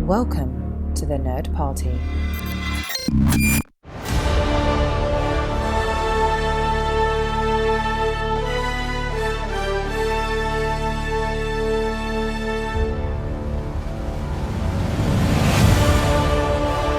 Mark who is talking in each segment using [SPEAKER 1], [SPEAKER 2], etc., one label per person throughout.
[SPEAKER 1] Welcome to the Nerd Party.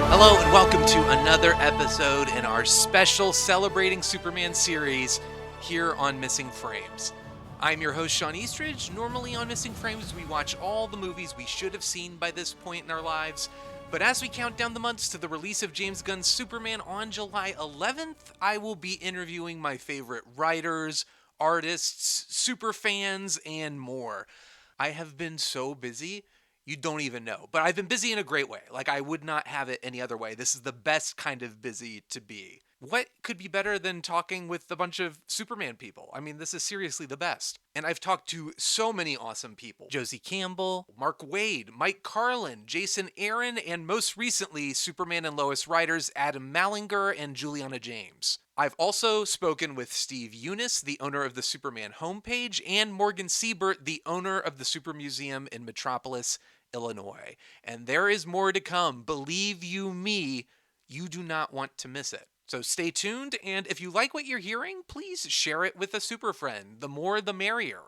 [SPEAKER 2] Hello and welcome to another episode in our special Celebrating Superman series here on Missing Frames. I'm your host, Sean Eastridge. Normally on Missing Frames, we watch all the movies we should have seen by this point in our lives. But as we count down the months to the release of James Gunn's Superman on July 11th, I will be interviewing my favorite writers, artists, superfans, and more. I have been so busy, you don't even know. But I've been busy in a great way. Like, I would not have it any other way. This is the best kind of busy to be. What could be better than talking with a bunch of Superman people? I mean, this is seriously the best. And I've talked to so many awesome people. Josie Campbell, Mark Waid, Mike Carlin, Jason Aaron, and most recently, Superman and Lois writers Adam Mallinger and Juliana James. I've also spoken with Steve Eunice, the owner of the Superman homepage, and Morgan Siebert, the owner of the Super Museum in Metropolis, Illinois. And there is more to come. Believe you me, you do not want to miss it. So stay tuned, and if you like what you're hearing, please share it with a super friend. The more, the merrier.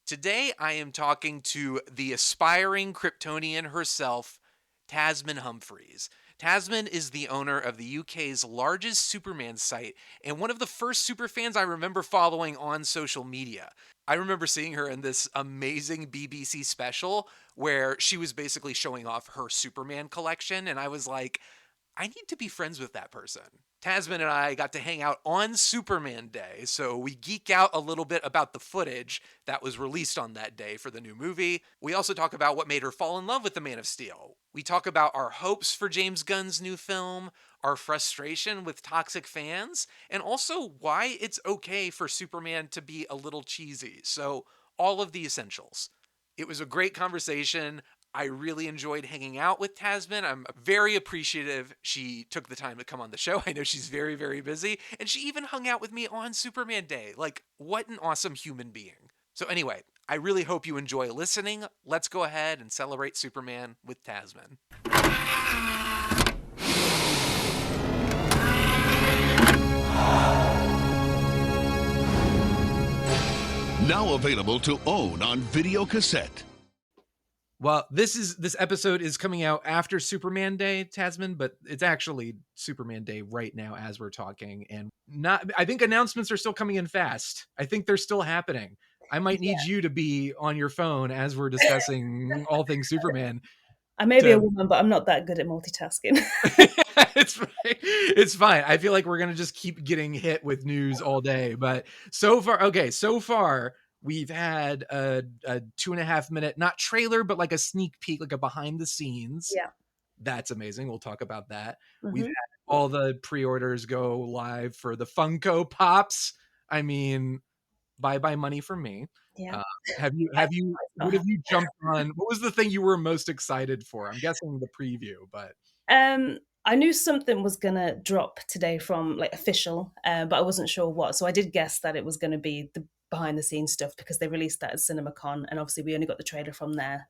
[SPEAKER 2] Today, I am talking to the aspiring Kryptonian herself, Tasmin Humphries. Tasmin is the owner of the UK's largest Superman site and one of the first superfans I remember following on social media. I remember seeing her in this amazing BBC special where she was basically showing off her Superman collection, and I was like, I need to be friends with that person. Tasmin and I got to hang out on Superman Day, so we geek out a little bit about the footage that was released on that day for the new movie. We also talk about what made her fall in love with the Man of Steel. We talk about our hopes for James Gunn's new film, our frustration with toxic fans, and also why it's okay for Superman to be a little cheesy. So, all of the essentials. It was a great conversation. I really enjoyed hanging out with Tasmin. I'm very appreciative she took the time to come on the show. I know she's very, very busy. And she even hung out with me on Superman Day. Like, what an awesome human being. So anyway, I really hope you enjoy listening. Let's go ahead and celebrate Superman with Tasmin.
[SPEAKER 3] Now available to own on video cassette.
[SPEAKER 2] Well, this episode is coming out after Superman Day, Tasmin, but it's actually Superman Day right now as we're talking. And I think announcements are still coming in fast. I think they're still happening. I might need you to be on your phone as we're discussing all things Superman.
[SPEAKER 4] I may be a woman, but I'm not that good at multitasking.
[SPEAKER 2] It's fine. I feel like we're going to just keep getting hit with news all day. But so far, we've had a 2.5 minute, not trailer, but like a sneak peek, like a behind the scenes.
[SPEAKER 4] Yeah.
[SPEAKER 2] That's amazing. We'll talk about that.
[SPEAKER 4] Mm-hmm.
[SPEAKER 2] We've had all the pre-orders go live for the Funko Pops. I mean, bye money from me.
[SPEAKER 4] Yeah.
[SPEAKER 2] What have you jumped on? What was the thing you were most excited for? I'm guessing the preview, but
[SPEAKER 4] I knew something was gonna drop today from like official, but I wasn't sure what. So I did guess that it was going to be the behind the scenes stuff because they released that at CinemaCon, and obviously we only got the trailer from there.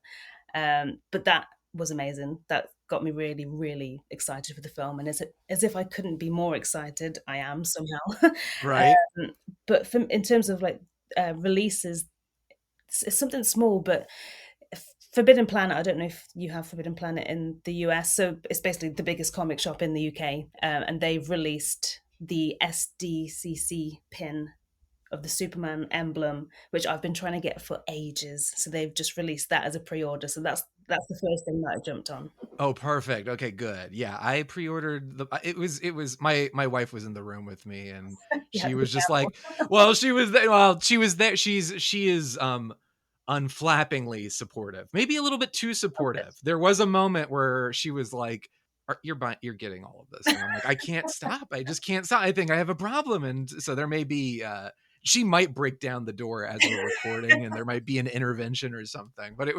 [SPEAKER 4] But that was amazing. That got me really, really excited for the film, and as if I couldn't be more excited, I am somehow.
[SPEAKER 2] Right.
[SPEAKER 4] But in terms of like releases, it's something small, but Forbidden Planet, I don't know if you have Forbidden Planet in the US, so it's basically the biggest comic shop in the UK, and they've released the SDCC pin of the Superman emblem, which I've been trying to get for ages. So they've just released that as a pre-order. So that's the first thing that I jumped on.
[SPEAKER 2] Oh, perfect. Okay, good. Yeah, I pre-ordered it was my wife was in the room with me, and she was just like, she was there. She is unflappingly supportive, maybe a little bit too supportive. There was a moment where she was like, you're getting all of this, and I'm like, I can't stop. I just can't stop. I think I have a problem. And so there may be she might break down the door as we're recording, and there might be an intervention or something. But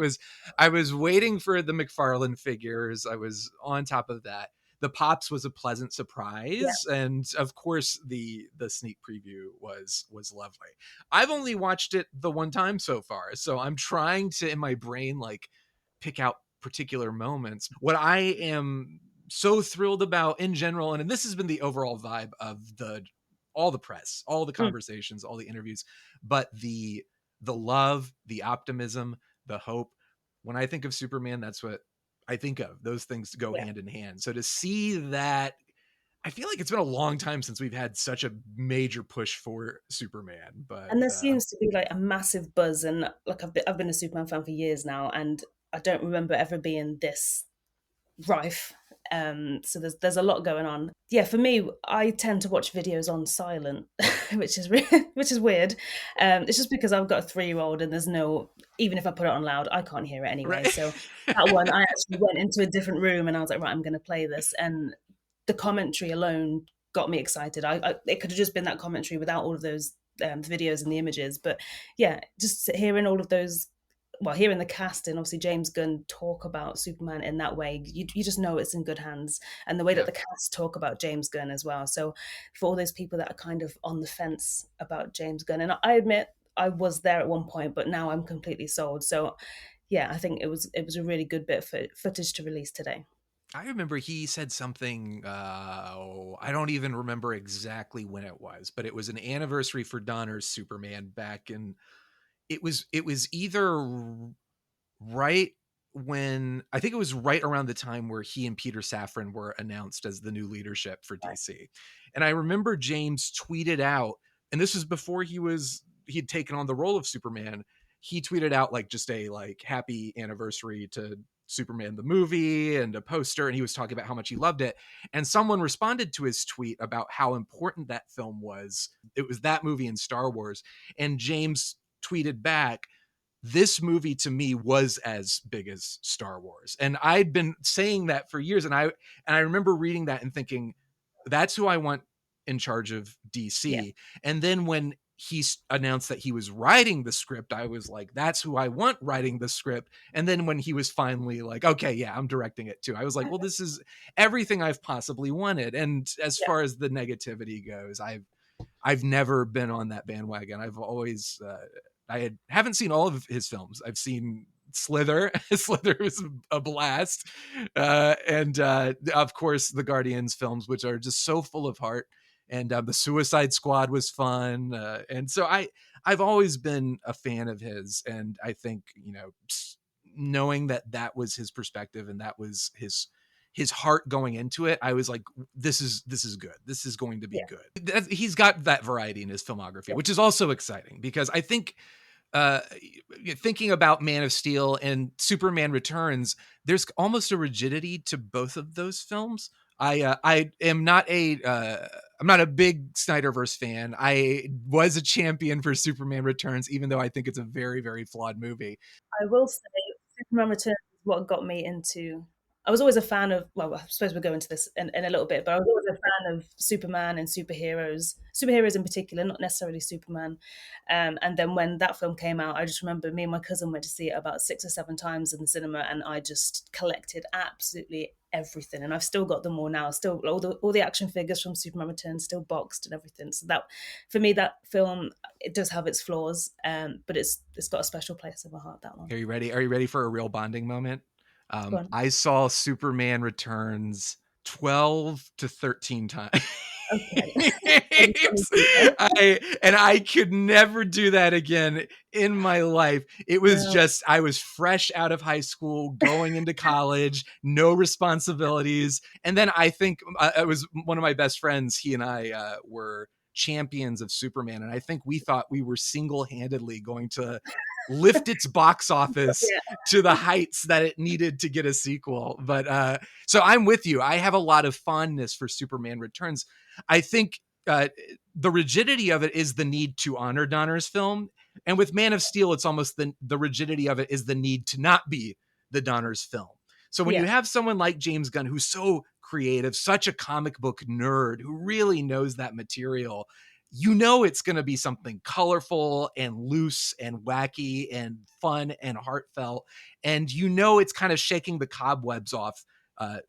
[SPEAKER 2] I was waiting for the McFarlane figures. I was on top of that. The Pops was a pleasant surprise, and of course the sneak preview was lovely. I've only watched it the one time so far, so I'm trying to in my brain like pick out particular moments. What I am so thrilled about in general, and this has been the overall vibe of all the press, all the
[SPEAKER 4] Mm.
[SPEAKER 2] conversations, all the interviews, but the love, the optimism, the hope. When I think of Superman, that's what I think of. Those things go
[SPEAKER 4] Yeah.
[SPEAKER 2] hand in hand. So to see that, I feel like it's been a long time since we've had such a major push for Superman, but
[SPEAKER 4] And there seems to be like a massive buzz, and like I've been a Superman fan for years now, and I don't remember ever being this rife. So there's a lot going on. Yeah, for me, I tend to watch videos on silent, which is which is weird. It's just because I've got a 3-year-old, and there's no, even if I put it on loud, I can't hear it anyway.
[SPEAKER 2] right.
[SPEAKER 4] So that one, I actually went into a different room, and I was like, right, I'm going to play this, and the commentary alone got me excited. It could have just been that commentary without all of those videos and the images, but yeah, just hearing all of those, well, hearing the cast and obviously James Gunn talk about Superman in that way, you just know it's in good hands. And the way that
[SPEAKER 2] Yeah.
[SPEAKER 4] the cast talk about James Gunn as well. So for all those people that are kind of on the fence about James Gunn, and I admit I was there at one point, but now I'm completely sold. So yeah, I think it was a really good bit of footage to release today.
[SPEAKER 2] I remember he said something, I don't even remember exactly when it was, but it was an anniversary for Donner's Superman back in, it was either right when, I think it was right around the time where he and Peter Safran were announced as the new leadership for
[SPEAKER 4] Right.
[SPEAKER 2] DC. And I remember James tweeted out, and this was before he'd taken on the role of Superman. He tweeted out like just a like happy anniversary to Superman the movie and a poster, and he was talking about how much he loved it. And someone responded to his tweet about how important that film was. It was that movie in Star Wars. And James tweeted back, this movie to me was as big as Star Wars. And I'd been saying that for years. And I remember reading that and thinking, that's who I want in charge of
[SPEAKER 4] Yeah.
[SPEAKER 2] DC. And then when he announced that he was writing the script, I was like, that's who I want writing the script. And then when he was finally like, okay, yeah, I'm directing it too, I was like, well, this is everything I've possibly wanted. And as
[SPEAKER 4] Yeah.
[SPEAKER 2] far as the negativity goes, I've never been on that bandwagon. I've always haven't seen all of his films. I've seen Slither. Slither was a blast, and of course the Guardians films, which are just so full of heart. And the Suicide Squad was fun, and so I've always been a fan of his. And I think, knowing that that was his perspective and that was his heart going into it, I was like, this is good. This is going to be
[SPEAKER 4] Yeah.
[SPEAKER 2] good. He's got that variety in his filmography,
[SPEAKER 4] Yeah.
[SPEAKER 2] which is also exciting because I think uh, thinking about Man of Steel and Superman Returns, there's almost a rigidity to both of those films. I am not I'm not a big Snyderverse fan. I was a champion for Superman Returns, even though I think it's a very, very flawed movie.
[SPEAKER 4] I will say Superman Returns is what got me into. I was always a fan of, well, I suppose we'll go into this in a little bit, but I was always a fan of Superman and superheroes in particular, not necessarily Superman. And then when that film came out, I just remember me and my cousin went to see it about 6 or 7 times in the cinema, and I just collected absolutely everything. And I've still got them all now, still all the action figures from Superman Returns, still boxed and everything. So that, for me, that film, it does have its flaws, but it's got a special place in my heart, that one.
[SPEAKER 2] Are you ready? Are you ready for a real bonding moment?
[SPEAKER 4] Go on.
[SPEAKER 2] I saw Superman Returns 12 to 13 times.
[SPEAKER 4] Okay. Maybe something deeper.
[SPEAKER 2] I could never do that again in my life. It was
[SPEAKER 4] No.
[SPEAKER 2] just, I was fresh out of high school, going into college, no responsibilities. And then I think it was one of my best friends. He and I were champions of Superman. And I think we thought we were single-handedly going to lift its box office
[SPEAKER 4] Yeah.
[SPEAKER 2] to the heights that it needed to get a sequel. But so I'm with you. I have a lot of fondness for Superman Returns. I think the rigidity of it is the need to honor Donner's film. And with Man of Steel, it's almost the rigidity of it is the need to not be the Donner's film. So when you
[SPEAKER 4] Yeah.
[SPEAKER 2] have someone like James Gunn, who's so creative, such a comic book nerd, who really knows that material, it's going to be something colorful and loose and wacky and fun and heartfelt. And it's kind of shaking the cobwebs off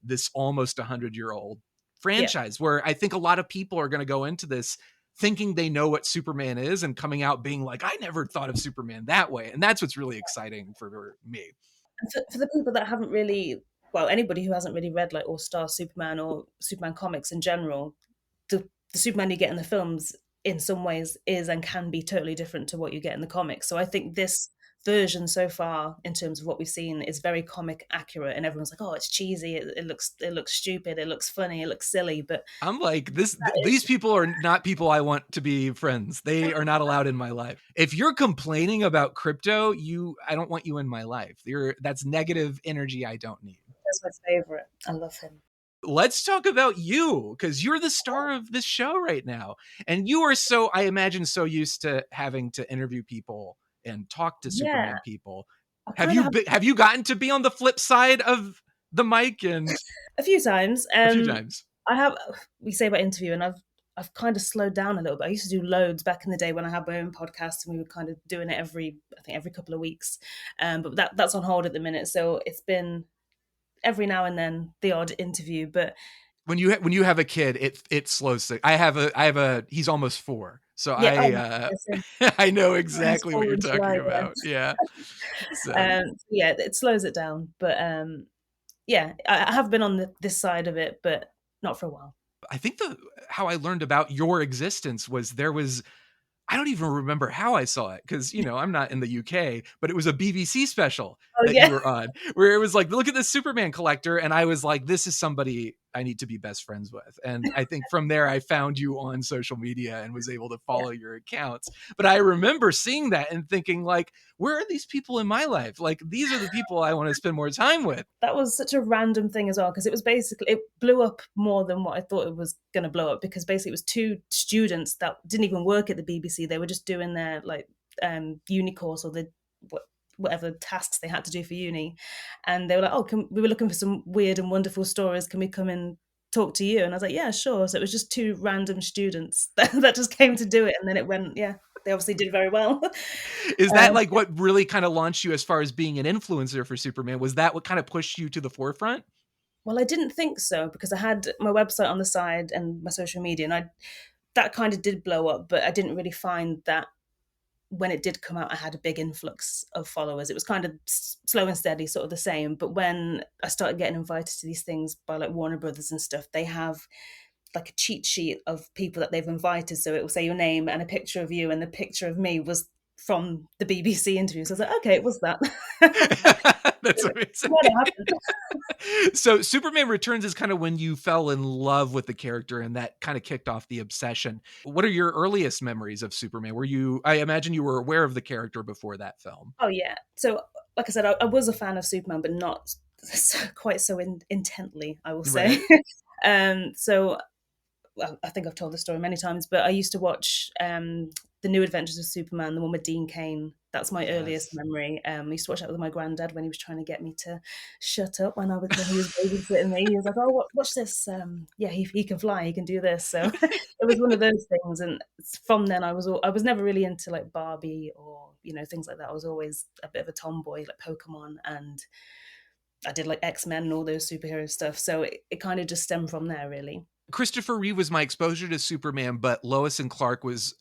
[SPEAKER 2] this almost 100-year-old
[SPEAKER 4] Yeah.
[SPEAKER 2] franchise, where I think a lot of people are going to go into this thinking they know what Superman is and coming out being like, I never thought of Superman that way. And that's what's really exciting for me.
[SPEAKER 4] And for the people that haven't really, well, anybody who hasn't really read like All Star Superman or Superman comics in general, the Superman you get in the films in some ways is and can be totally different to what you get in the comics. So I think this version so far, in terms of what we've seen, is very comic accurate, and everyone's like, "Oh, it's cheesy. It looks stupid. It looks funny. It looks silly." But
[SPEAKER 2] I'm like, these people are not people I want to be friends. They are not allowed in my life. If you're complaining about crypto, I don't want you in my life. That's negative energy I don't need.
[SPEAKER 4] That's my favorite. I love him.
[SPEAKER 2] Let's talk about you, because you're the star of this show right now. And you are so, I imagine, so used to having to interview people and talk to Superman people. Have you gotten to be on the flip side of the mic? And
[SPEAKER 4] a few times.
[SPEAKER 2] A few times.
[SPEAKER 4] I have. We say about interview, and I've kind of slowed down a little bit. I used to do loads back in the day when I had my own podcast, and we were kind of doing it every couple of weeks. But that's on hold at the minute. So it's been every now and then the odd interview. But
[SPEAKER 2] when you have a kid, it slows things. I have a he's almost 4, so yeah, I know exactly what you're talking about. Yeah. So.
[SPEAKER 4] Yeah, it slows it down. But yeah, I have been on this side of it, but not for a while.
[SPEAKER 2] I think how I learned about your existence was I don't even remember how I saw it, because, I'm not in the UK, but it was a BBC special you were on, where it was like, look at this Superman collector. And I was like, this is somebody I need to be best friends with. And I think from there, I found you on social media and was able to follow your accounts. But I remember seeing that and thinking, like, where are these people in my life? Like, these are the people I want to spend more time with.
[SPEAKER 4] That was such a random thing as well, because it blew up more than what I thought it was going to blow up, because basically it was 2 students that didn't even work at the BBC. They were just doing their uni course, or whatever tasks they had to do for uni, and they were like, "Oh, we were looking for some weird and wonderful stories. Can we come and talk to you?" And I was like, "Yeah, sure." So it was just 2 random students that just came to do it, and then it went, yeah. They obviously did very well.
[SPEAKER 2] Is that like what really kind of launched you as far as being an influencer for Superman? Was that what kind of pushed you to the forefront?
[SPEAKER 4] Well, I didn't think so, because I had my website on the side and my social media, and that kind of did blow up, but I didn't really find that when it did come out, I had a big influx of followers. It was kind of slow and steady, sort of the same. But when I started getting invited to these things by like Warner Brothers and stuff, they have like a cheat sheet of people that they've invited. So it will say your name and a picture of you, and the picture of me was from the BBC interview. So I was like, okay, it was that.
[SPEAKER 2] That's amazing. So Superman Returns is kind of when you fell in love with the character, and that kind of kicked off the obsession. What are your earliest memories of Superman? I imagine you were aware of the character before that film.
[SPEAKER 4] Oh yeah. So like I said, I was a fan of Superman, but not quite so intently, I will say. Right. So well, I think I've told the story many times, but I used to watch The New Adventures of Superman, the one with Dean Cain. That's my earliest memory. I used to watch that with my granddad when he was trying to get me to shut up when he was babysitting me. He was like, "Oh, watch this. Yeah, he can fly. He can do this." So it was one of those things. And from then, I was never really into like Barbie or things like that. I was always a bit of a tomboy, like Pokemon, and I did like X-Men and all those superhero stuff. So it kind of just stemmed from there, really.
[SPEAKER 2] Christopher Reeve was my exposure to Superman, but Lois and Clark was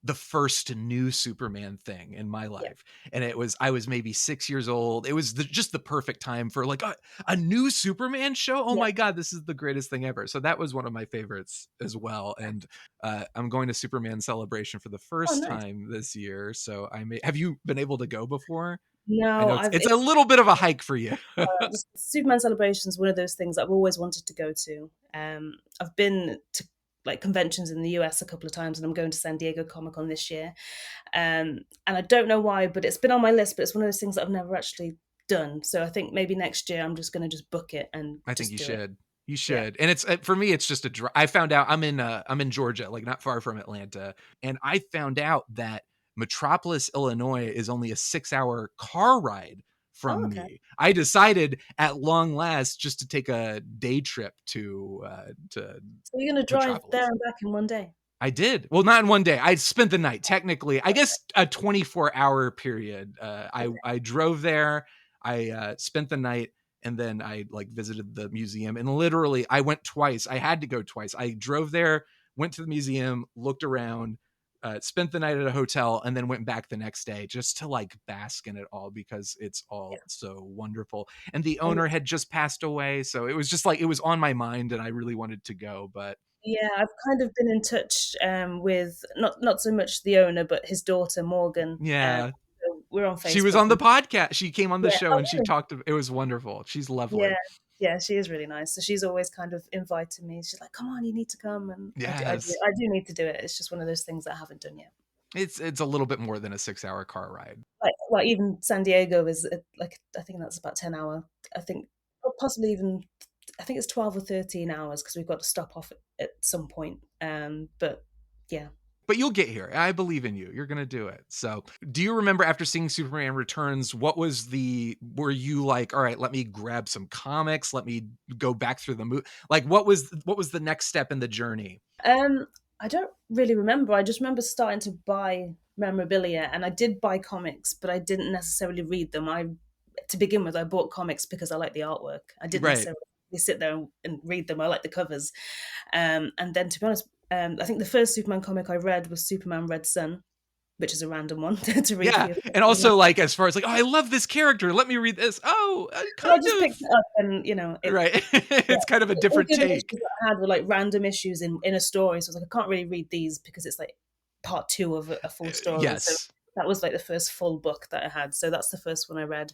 [SPEAKER 2] the first new Superman thing in my life. Yeah. And I was maybe 6 years old. It was just the perfect time for like a new Superman show. Oh my God, this is the greatest thing ever. So that was one of my favorites as well. And I'm going to Superman Celebration for the first time this year. So have you been able to go before?
[SPEAKER 4] No,
[SPEAKER 2] it's a little bit of a hike for you.
[SPEAKER 4] Superman Celebration is one of those things I've always wanted to go to. I've been to like conventions in the US a couple of times, and I'm going to San Diego Comic-Con this year. And I don't know why, but it's been on my list, but it's one of those things that I've never actually done. So I think maybe next year I'm just going to just book it. And
[SPEAKER 2] I think you should. You should. Yeah. And for me, it's just I found out I'm in Georgia, like not far from Atlanta. And I found out that Metropolis, Illinois is only a 6-hour car ride from me. I decided at long last just to take a day trip to
[SPEAKER 4] So you're going to drive there and back in one day?
[SPEAKER 2] I did. Well, not in one day. I spent the night. Technically, I guess a 24-hour period. I drove there. I spent the night, and then I like visited the museum. And literally, I went twice. I had to go twice. I drove there went to the museum, looked around, spent the night at a hotel, and then went back the next day just to like bask in it all because it's all so wonderful. And the
[SPEAKER 4] And
[SPEAKER 2] owner had just passed away, so it was just like it was on my mind, and I really wanted to go. But
[SPEAKER 4] yeah, I've kind of been in touch with not so much the owner, but his daughter Morgan.
[SPEAKER 2] yeah,
[SPEAKER 4] So we're on
[SPEAKER 2] she was
[SPEAKER 4] Facebook.
[SPEAKER 2] on the podcast. She came on the
[SPEAKER 4] Yeah,
[SPEAKER 2] show
[SPEAKER 4] oh
[SPEAKER 2] and she
[SPEAKER 4] really?
[SPEAKER 2] talked. It was wonderful. She's
[SPEAKER 4] Yeah,
[SPEAKER 2] lovely.
[SPEAKER 4] yeah, she is really nice. So she's always kind of invited me. She's like, "Come on, you need to come," and
[SPEAKER 2] Yes,
[SPEAKER 4] I do need to do it. It's just one of those things that I haven't done yet.
[SPEAKER 2] it's a little bit more than a 6-hour car ride.
[SPEAKER 4] Like, well, even San Diego is like I think that's about 10 hour. I think, or possibly even I think it's 12 or 13 hours because we've got to stop off at some point. But yeah.
[SPEAKER 2] But you'll get here. I believe in you. You're going to do it. So, do you remember after seeing Superman Returns, were you like, all right, let me grab some comics, let me go back through the movie? Like what was the next step in the journey?
[SPEAKER 4] I don't really remember. I just remember starting to buy memorabilia, and I did buy comics, but I didn't necessarily read them. To begin with, I bought comics because I like the artwork. I didn't
[SPEAKER 2] Right.
[SPEAKER 4] necessarily sit there and read them. I like the covers. And then, to be honest, I think the first Superman comic I read was Superman Red Sun, which is a random one to read for
[SPEAKER 2] Yeah.
[SPEAKER 4] you.
[SPEAKER 2] And also like as far as like, oh, I love this character. Let me read this. Oh,
[SPEAKER 4] So I
[SPEAKER 2] kind
[SPEAKER 4] just
[SPEAKER 2] of.
[SPEAKER 4] picked it up, and
[SPEAKER 2] Right.
[SPEAKER 4] yeah,
[SPEAKER 2] It's kind of a
[SPEAKER 4] all
[SPEAKER 2] different
[SPEAKER 4] the other
[SPEAKER 2] take.
[SPEAKER 4] issues that I had were like random issues in a story. So I was like, I can't really read these because it's like part two of a full story. So
[SPEAKER 2] Yes.
[SPEAKER 4] that was like the first full book that I had. So that's the first one I read.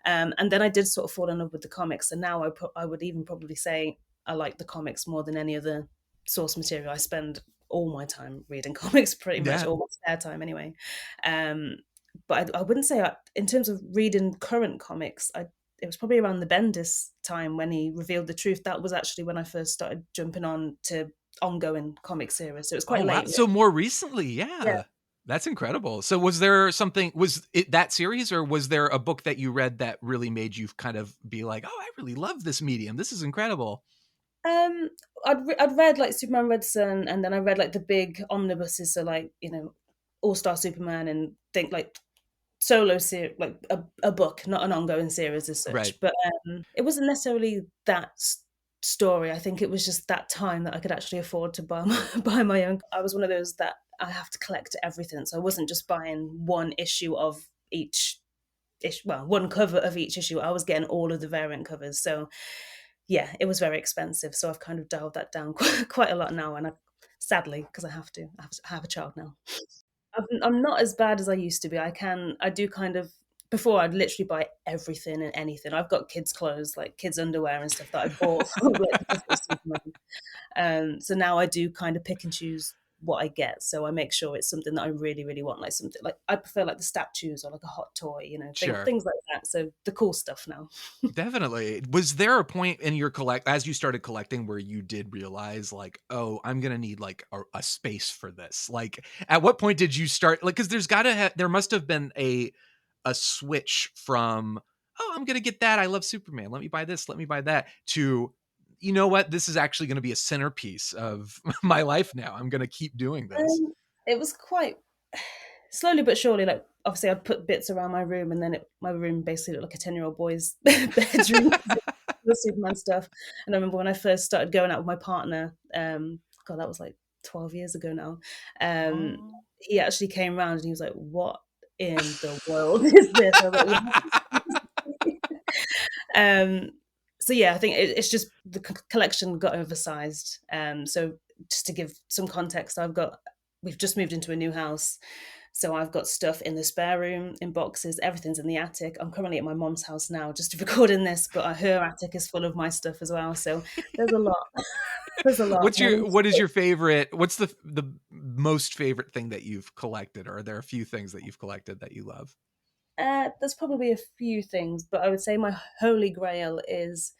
[SPEAKER 4] And then I did sort of fall in love with the comics. And now I would even probably say I like the comics more than any other source material. I spend all my time reading comics, pretty much,
[SPEAKER 2] Yeah.
[SPEAKER 4] all my spare time anyway. But I wouldn't say in terms of reading current comics, it was probably around the Bendis time when he revealed the truth. That was actually when I first started jumping on to ongoing comic series. So it was
[SPEAKER 2] Oh
[SPEAKER 4] quite
[SPEAKER 2] wow.
[SPEAKER 4] late.
[SPEAKER 2] So more recently,
[SPEAKER 4] Yeah.
[SPEAKER 2] yeah. That's incredible. So was it that series, or was there a book that you read that really made you kind of be like, oh, I really love this medium. This is incredible.
[SPEAKER 4] Um, I'd read like Superman Red Sun, and then I read like the big omnibuses, so like All Star Superman, and think like solo series, like a book, not an ongoing series as
[SPEAKER 2] Right.
[SPEAKER 4] such. But it wasn't necessarily that story. I think it was just that time that I could actually afford to buy my own. I was one of those that I have to collect everything, so I wasn't just buying one issue of each issue. Well, one cover of each issue. I was getting all of the variant covers. So yeah, it was very expensive. So I've kind of dialed that down quite a lot now, and sadly, because I have a child now. I'm not as bad as I used to be. I do kind of, before I'd literally buy everything and anything. I've got kids' clothes, like kids' underwear and stuff that I bought from like because it was Superman. So now I do kind of pick and choose what I get. So I make sure it's something that I really, really want, like something like I prefer like the statues or like a hot toy,
[SPEAKER 2] Sure.
[SPEAKER 4] things like that. So the cool stuff now.
[SPEAKER 2] Definitely. Was there a point in your as you started collecting where you did realize like, oh, I'm going to need like a space for this? Like at what point did you start like, cause there must have been a switch from, oh, I'm going to get that. I love Superman. Let me buy this. Let me buy that to, you know what? This is actually going to be a centerpiece of my life now. I'm going to keep doing this.
[SPEAKER 4] It was quite slowly but surely. Like obviously, I'd put bits around my room, and then my room basically looked like a 10-year-old boy's bedroom. The Superman stuff. And I remember when I first started going out with my partner. God, that was like 12 years ago now. He actually came around and he was like, "What in the world is this?" I was like, so yeah, I think it's just the collection got oversized. So just to give some context, we've just moved into a new house. So I've got stuff in the spare room, in boxes, everything's in the attic. I'm currently at my mom's house now just recording this, but her attic is full of my stuff as well. So there's a lot. There's a lot.
[SPEAKER 2] What is your favorite, what's the most favorite thing that you've collected? Or are there a few things that you've collected that you love?
[SPEAKER 4] There's probably a few things, but I would say my holy grail is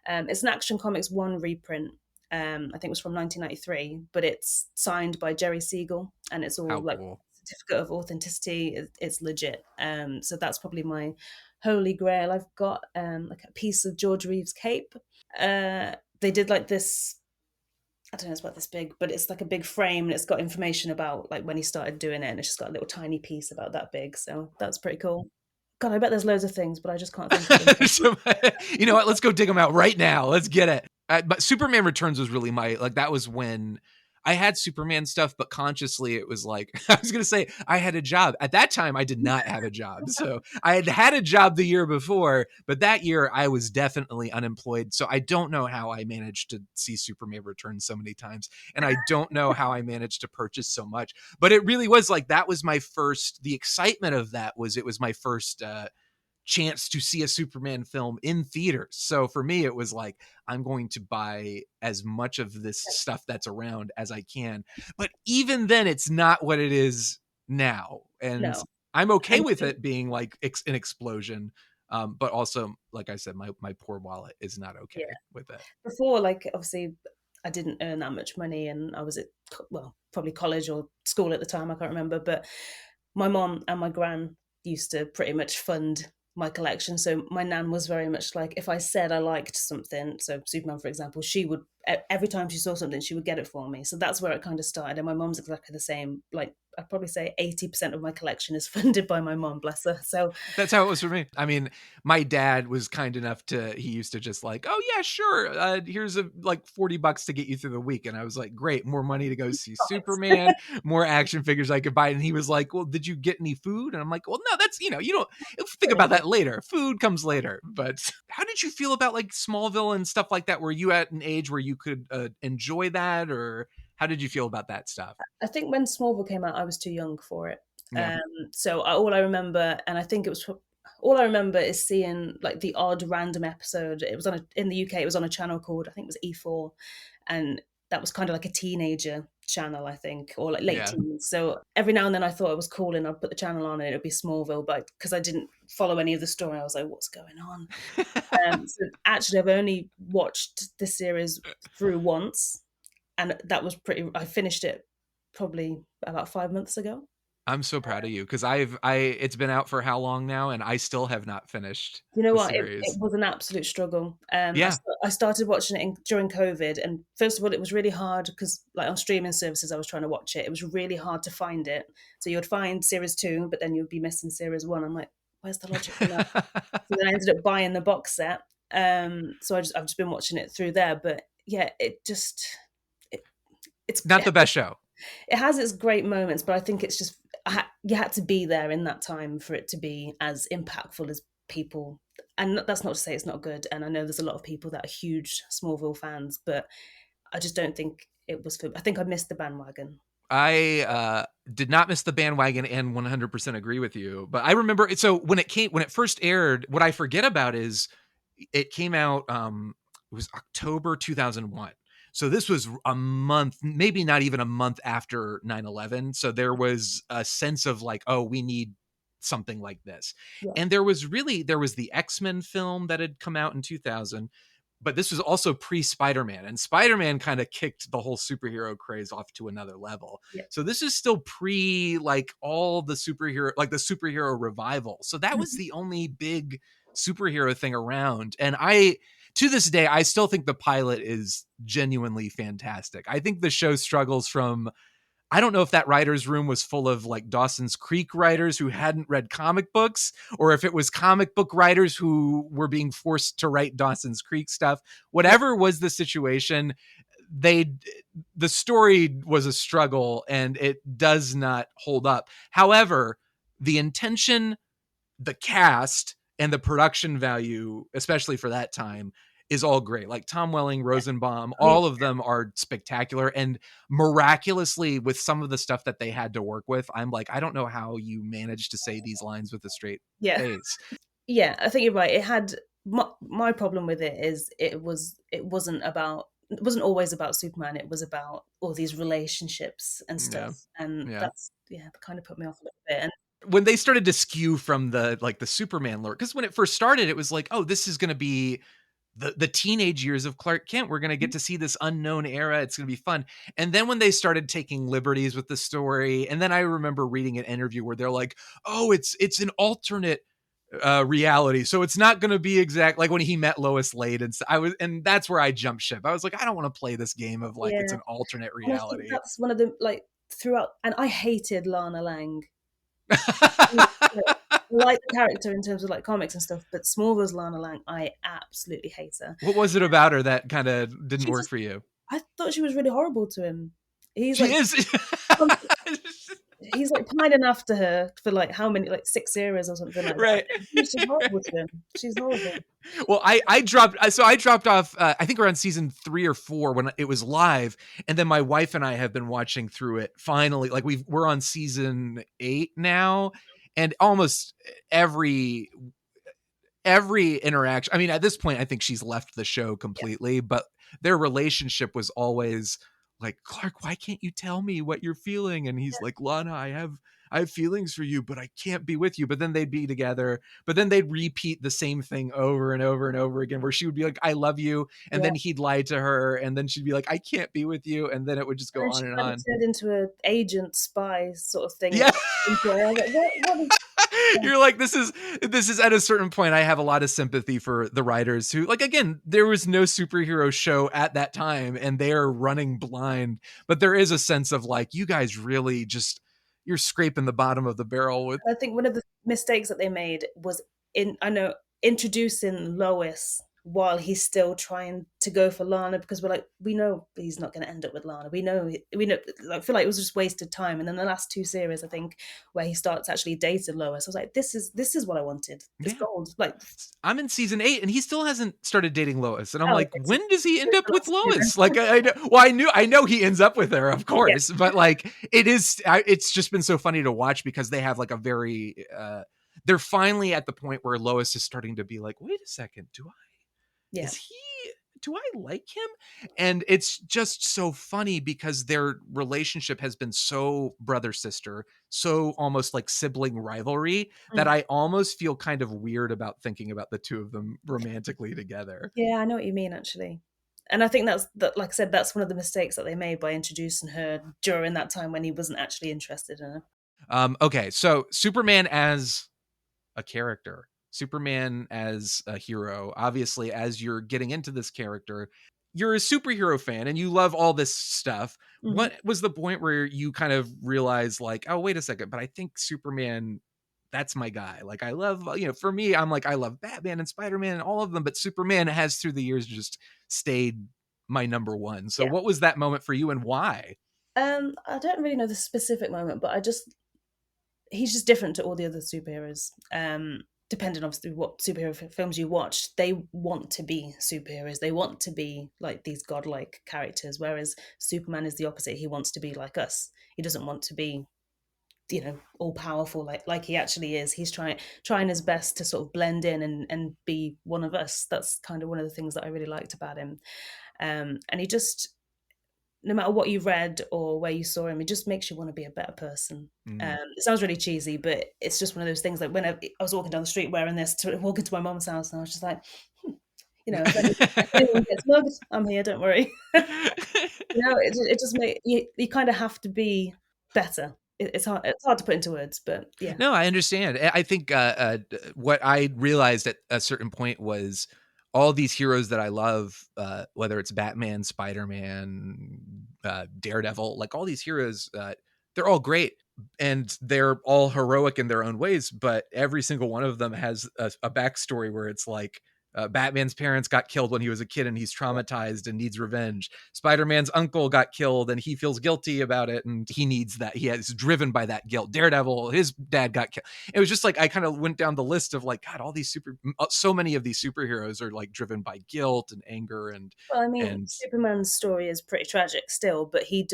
[SPEAKER 4] it's an Action Comics 1 reprint. I think it was from 1993, but it's signed by Jerry Siegel, and it's all
[SPEAKER 2] How
[SPEAKER 4] like
[SPEAKER 2] cool.
[SPEAKER 4] certificate of authenticity. It's legit. So that's probably my holy grail. I've got like a piece of George Reeves' cape. They did like this. I don't know, it's about this big, but it's like a big frame, and it's got information about like when he started doing it, and it's just got a little tiny piece about that big. So that's pretty cool. God, I bet there's loads of things, but I just can't think of them.
[SPEAKER 2] So, you know what? Let's go dig them out right now. Let's get it. But Superman Returns was really that was when I had Superman stuff, but consciously it was like, I was going to say I had a job. At that time, I did not have a job. So I had a job the year before, but that year I was definitely unemployed. So I don't know how I managed to see Superman return so many times. And I don't know how I managed to purchase so much. But it really was like, that was my first, the excitement of that was, it was my first, chance to see a Superman film in theaters. So for me, it was like, I'm going to buy as much of this stuff that's around as I can. But even then, it's not what it is now. And
[SPEAKER 4] No.
[SPEAKER 2] I'm okay
[SPEAKER 4] And
[SPEAKER 2] with it being like an explosion. But also, like I said, my poor wallet is not
[SPEAKER 4] yeah,
[SPEAKER 2] okay with it.
[SPEAKER 4] before, like, obviously I didn't earn that much money, and I was at well, probably college or school at the time, I can't remember, but my mom and my gran used to pretty much fund my collection. So my nan was very much like, if I said I liked something, so Superman for example, she would, every time she saw something, she would get it for me. So that's where it kind of started. And my mom's exactly the same. Like, I'd probably say 80% of my collection is funded by my mom, bless her. So
[SPEAKER 2] That's how it was for me. I mean, my dad was kind enough to, he used to just like, oh yeah, sure. Here's like $40 to get you through the week. And I was like, great, more money to go see Superman, more action figures I could buy. And he was like, well, did you get any food? And I'm like, well, no, that's, you don't think about that later. Food comes later. But how did you feel about like Smallville and stuff like that? Were you at an age where you could enjoy that, or how did you feel about that stuff?
[SPEAKER 4] I think when Smallville came out, I was too young for it.
[SPEAKER 2] Yeah.
[SPEAKER 4] All I remember, and I think it was all I remember, is seeing like the odd random episode. It was in the UK. It was on a channel called, I think it was E4, and that was kind of like a teenager channel, I think, or like late
[SPEAKER 2] Yeah.
[SPEAKER 4] teens. So every now and then I thought it was cool, and I'd put the channel on and it would be Smallville, but because I didn't follow any of the story, I was like, what's going on? So actually, I've only watched the series through once, and that was pretty. I finished it probably about 5 months ago.
[SPEAKER 2] I'm so proud of you, because it's been out for how long now, and I still have not finished
[SPEAKER 4] You know
[SPEAKER 2] the
[SPEAKER 4] what? It
[SPEAKER 2] series.
[SPEAKER 4] was an absolute struggle.
[SPEAKER 2] Yeah.
[SPEAKER 4] I started watching it during COVID, and first of all, it was really hard because, like, on streaming services, I was trying to watch it. It was really hard to find it. So you would find series 2, but then you'd be missing series 1. I'm like, where's the logic in that? So then I ended up buying the box set. So I've just been watching it through there. But yeah, it, it's
[SPEAKER 2] Not the best show.
[SPEAKER 4] it has its great moments, but I think it's just you had to be there in that time for it to be as impactful as people. And that's not to say it's not good. And I know there's a lot of people that are huge Smallville fans, but I just don't think it was for. I think I missed the bandwagon.
[SPEAKER 2] I did not miss the bandwagon and 100% agree with you. But I remember it. So when it first aired, what I forget about is it came out, it was October 2001. So this was a month, maybe not even a month after 9/11. So there was a sense of like, oh, we need something like this.
[SPEAKER 4] Yeah,
[SPEAKER 2] And there was the X-Men film that had come out in 2000, but this was also pre-Spider-Man, and Spider-Man kind of kicked the whole superhero craze off to another level.
[SPEAKER 4] yeah.
[SPEAKER 2] So this is still pre like all the superhero, like the superhero revival. So that was
[SPEAKER 4] Mhm.
[SPEAKER 2] the only big superhero thing around. And to this day, I still think the pilot is genuinely fantastic. I think the show struggles from, I don't know if that writer's room was full of like Dawson's Creek writers who hadn't read comic books, or if it was comic book writers who were being forced to write Dawson's Creek stuff.
[SPEAKER 4] Yeah,
[SPEAKER 2] Whatever was the situation, the story was a struggle and it does not hold up. However, the intention, the cast, and the production value, especially for that time, is all great. Like Tom Welling,
[SPEAKER 4] yeah.
[SPEAKER 2] Rosenbaum,
[SPEAKER 4] I mean,
[SPEAKER 2] all of them are spectacular. And miraculously, with some of the stuff that they had to work with, I'm like, I don't know how you managed to say these lines with a straight
[SPEAKER 4] yeah,
[SPEAKER 2] face.
[SPEAKER 4] yeah. I think you're right. It had my problem with it is it wasn't always about Superman. It was about all these relationships and
[SPEAKER 2] Yeah.
[SPEAKER 4] stuff, and
[SPEAKER 2] Yeah.
[SPEAKER 4] that's that kind of put me off a little bit. And
[SPEAKER 2] When they started to skew from the Superman lore, because when it first started, it was like, oh, this is going to be the teenage years of Clark Kent. We're going to get to see this unknown era. It's going to be fun. And then when they started taking liberties with the story, and then I remember reading an interview where they're like, oh, it's an alternate reality, so it's not going to be exact like when he met Lois Lane. And and that's where I jumped ship. I was like, I don't want to play this game of like it's
[SPEAKER 4] yeah,
[SPEAKER 2] an alternate
[SPEAKER 4] and I think
[SPEAKER 2] reality.
[SPEAKER 4] that's one of the, like, throughout. And I hated Lana Lang. Like, I like the character in terms of like comics and stuff, but Smallville's Lana Lang, I absolutely hate her.
[SPEAKER 2] What was it about her that kind of didn't
[SPEAKER 4] She
[SPEAKER 2] work
[SPEAKER 4] just,
[SPEAKER 2] for you?
[SPEAKER 4] I thought she was really horrible to him. He's
[SPEAKER 2] She
[SPEAKER 4] like
[SPEAKER 2] is.
[SPEAKER 4] he's like pining after her for like how many, like 6 eras or something like that.
[SPEAKER 2] Right.
[SPEAKER 4] She's horrible to him. She's horrible.
[SPEAKER 2] Well, I dropped off I think around season 3 or 4 when it was live, and then my wife and I have been watching through it finally. Like we're on season 8 now, and almost every interaction, I mean, at this point I think she's left the show
[SPEAKER 4] Yeah.
[SPEAKER 2] completely, but their relationship was always like, Clark, why can't you tell me what you're feeling? And he's like, Lana, I have feelings for you, but I can't be with you. But then they'd be together, but then they'd repeat the same thing over and over and over again, where she would be like, I love you, and
[SPEAKER 4] Yeah.
[SPEAKER 2] then he'd lie to her, and then she'd be like, I can't be with you, and then it would just
[SPEAKER 4] And
[SPEAKER 2] go
[SPEAKER 4] then
[SPEAKER 2] on
[SPEAKER 4] she
[SPEAKER 2] and
[SPEAKER 4] kind of
[SPEAKER 2] on.
[SPEAKER 4] turned into an agent spy sort of thing.
[SPEAKER 2] Yeah.
[SPEAKER 4] Into it. I was like, what is
[SPEAKER 2] You're like, this is at a certain point, I have a lot of sympathy for the writers who, like, again, there was no superhero show at that time and they are running blind, but there is a sense of like, you guys really just, you're scraping the bottom of the barrel with.
[SPEAKER 4] I think one of the mistakes that they made was introducing Lois while he's still trying to go for Lana, because we know he's not going to end up with Lana. We know. I feel like it was just wasted time. And then the last 2 series, I think, where he starts actually dating Lois, I was like, this is what I wanted. It's
[SPEAKER 2] Yeah.
[SPEAKER 4] gold. Like,
[SPEAKER 2] I'm in season 8 and he still hasn't started dating Lois, and I'm
[SPEAKER 4] oh,
[SPEAKER 2] like,
[SPEAKER 4] okay, so
[SPEAKER 2] when does he end
[SPEAKER 4] it's
[SPEAKER 2] up
[SPEAKER 4] the
[SPEAKER 2] with
[SPEAKER 4] last
[SPEAKER 2] Lois?
[SPEAKER 4] series.
[SPEAKER 2] Like, I know, well, I know he ends up with her, of
[SPEAKER 4] Yeah,
[SPEAKER 2] course, but like, it's just been so funny to watch because they have like a very they're finally at the point where Lois is starting to be like, wait a second,
[SPEAKER 4] yeah.
[SPEAKER 2] is he, do I like him? And it's just so funny because their relationship has been so brother sister, so almost like sibling rivalry, that
[SPEAKER 4] Mm.
[SPEAKER 2] I almost feel kind of weird about thinking about the two of them romantically together.
[SPEAKER 4] Yeah, I know what you mean, actually. And I think that, like I said, that's one of the mistakes that they made by introducing her during that time when he wasn't actually interested in her.
[SPEAKER 2] Okay, so Superman as a character, Superman as a hero. Obviously, as you're getting into this character, you're a superhero fan and you love all this stuff.
[SPEAKER 4] Mhm.
[SPEAKER 2] What was the point where you kind of realized, like, oh, wait a second, but I think Superman, that's my guy. Like, I love, for me, I'm like, I love Batman and Spider-Man and all of them, but Superman has through the years just stayed my number one. So
[SPEAKER 4] Yeah.
[SPEAKER 2] what was that moment for you and why?
[SPEAKER 4] I don't really know the specific moment, but he's just different to all the other superheroes. Depending obviously what superhero films you watch, they want to be superheroes. They want to be like these godlike characters, whereas Superman is the opposite. He wants to be like us. He doesn't want to be, all powerful like he actually is. He's trying his best to sort of blend in and be one of us. That's kind of one of the things that I really liked about him. And he just, no matter what you read or where you saw him, it just makes you want to be a better person.
[SPEAKER 2] Mm.
[SPEAKER 4] It sounds really cheesy, but it's just one of those things. Like when I was walking down the street wearing this to walk into my mom's house, and I was just like, if anyone gets mugged, I'm here. Don't worry. It just make you kind of have to be better. It's hard. It's hard to put into words, but yeah,
[SPEAKER 2] No, I understand. I think what I realized at a certain point was all these heroes that I love, whether it's Batman, Spider-Man, Daredevil, like all these heroes, they're all great and they're all heroic in their own ways. But every single one of them has a backstory where it's like, Batman's parents got killed when he was a kid and he's traumatized and needs revenge. Spider-Man's uncle got killed and he feels guilty about it and he needs that. He is driven by that guilt. Daredevil, his dad got killed. It was just like, I kind of went down the list of like, God, all these so many of these superheroes are like driven by guilt and anger
[SPEAKER 4] well, I mean,
[SPEAKER 2] and
[SPEAKER 4] Superman's story is pretty tragic still, but he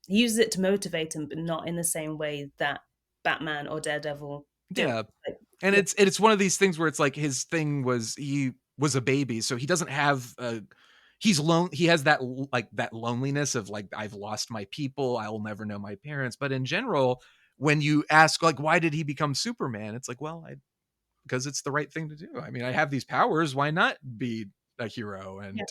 [SPEAKER 4] uses it to motivate him, but not in the same way that Batman or Daredevil do.
[SPEAKER 2] yeah.
[SPEAKER 4] Like,
[SPEAKER 2] And
[SPEAKER 4] yeah,
[SPEAKER 2] it's one of these things where it's like his thing was he was a baby, so he doesn't have he's lone. He has that like that loneliness of like, I've lost my people, I will never know my parents. But in general, when you ask like, why did he become Superman, it's like, well, because it's the right thing to do. I mean, I have these powers, why not be a hero?
[SPEAKER 4] yeah,
[SPEAKER 2] And